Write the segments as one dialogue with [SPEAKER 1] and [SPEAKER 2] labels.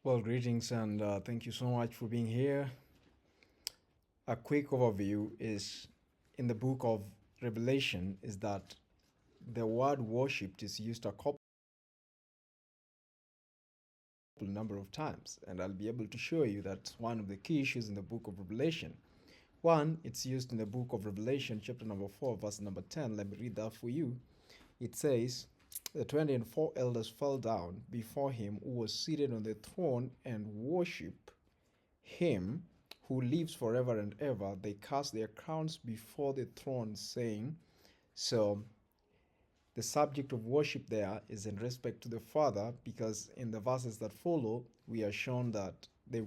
[SPEAKER 1] Well, greetings and thank you so much for being here. A quick overview is in the book of Revelation is that the word worshipped is used a couple number of times, and I'll be able to show you that's one of the key issues in the book of Revelation. One, it's used in the book of Revelation, chapter number 4, verse number 10. Let me read that for you. It says, the 24 elders fell down before him who was seated on the throne and worship him who lives forever and ever. They cast their crowns before the throne, saying, so the subject of worship there is in respect to the Father, because in the verses that follow, we are shown that they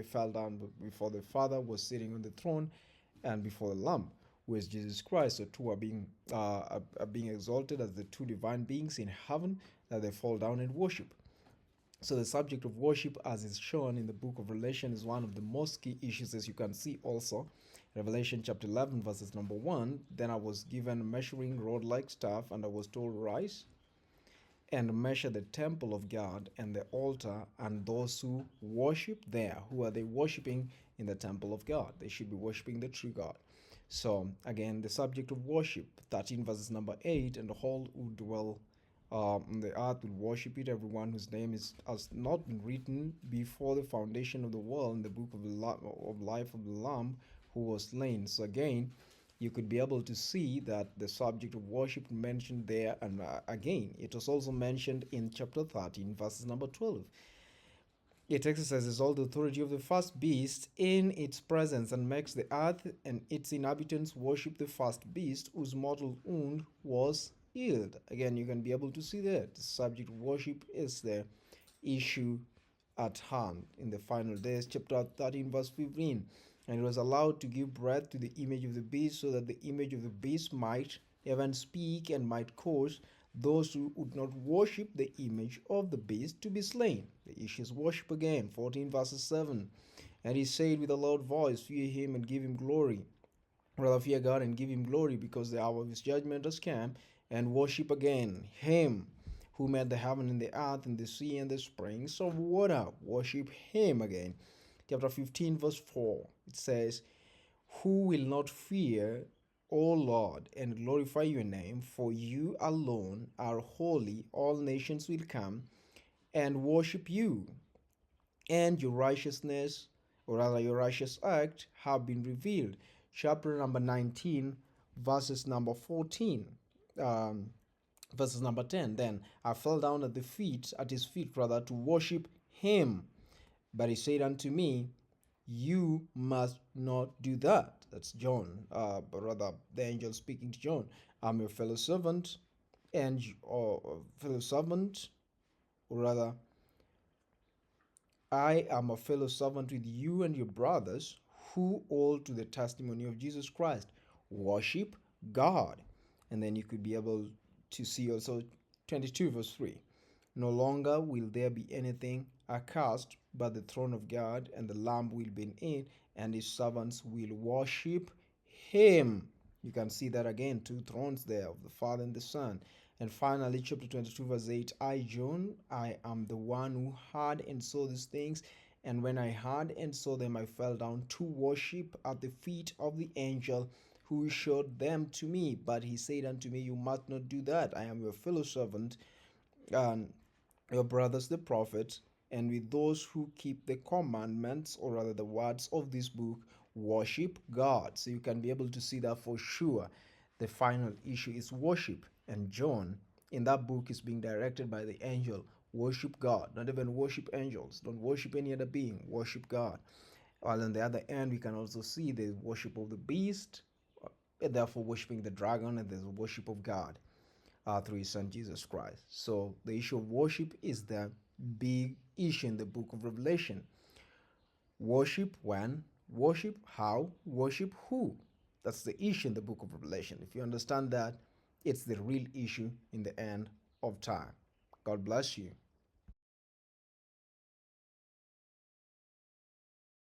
[SPEAKER 1] fell down before the Father was sitting on the throne and before the Lamb, who is Jesus Christ. So two are being exalted as the two divine beings in heaven, that they fall down and worship. So the subject of worship, as is shown in the book of Revelation, is one of the most key issues, as you can see also. Revelation chapter 11, verses number 1. Then I was given a measuring rod like staff, and I was told, rise and measure the temple of God and the altar and those who worship there. Who are they worshiping in the temple of God? They should be worshiping the true God. So again, the subject of worship, 13 verses number 8, and the whole who dwell on the earth will worship it, everyone whose name has not been written before the foundation of the world in the book of life of the Lamb who was slain. So again, you could be able to see that the subject of worship mentioned there, and again, it was also mentioned in chapter 13, verses number 12. It exercises all the authority of the first beast in its presence and makes the earth and its inhabitants worship the first beast whose mortal wound was healed. Again, you can be able to see that the subject of worship is the issue at hand in the final days. Chapter 13, verse 15. And it was allowed to give breath to the image of the beast, so that the image of the beast might even speak and might cause those who would not worship the image of the beast to be slain. The issue is worship again. 14 verses 7. And he said with a loud voice, fear him and give him glory. Rather fear God and give him glory, because the hour of his judgment has come, and worship again him who made the heaven and the earth and the sea and the springs of water. Worship him again. Chapter 15 verse 4. It says, who will not fear, O Lord, and glorify your name, for you alone are holy. All nations will come and worship you, and your righteousness, or rather your righteous act, have been revealed. Chapter number 19, verses number 14. Verses number 10. Then I fell down at his feet rather, to worship him. But he said unto me, you must not do that. That's John, but rather the angel speaking to John. I'm your fellow servant, or rather, I am a fellow servant with you and your brothers who hold to the testimony of Jesus Christ. Worship God. And then you could be able to see also 22 verse 3. No longer will there be anything accursed, but the throne of God and the Lamb will be in it, and his servants will worship him. You can see that again, two thrones there of the Father and the Son. And finally, chapter 22, verse 8, I, John, I am the one who heard and saw these things. And when I heard and saw them, I fell down to worship at the feet of the angel who showed them to me. But he said unto me, you must not do that. I am your fellow servant, and your brothers the prophets, and with those who keep the commandments, or rather the words of this book, worship God. So you can be able to see that for sure. The final issue is worship, and John in that book is being directed by the angel. Worship God, not even worship angels. Don't worship any other being. Worship God. While on the other end, we can also see the worship of the beast, and therefore worshiping the dragon, and there's worship of God through his son Jesus Christ. So the issue of worship is the big issue in the book of Revelation. Worship when, worship how, worship who. That's the issue in the book of Revelation. If you understand that, it's the real issue in the end of time. God bless you.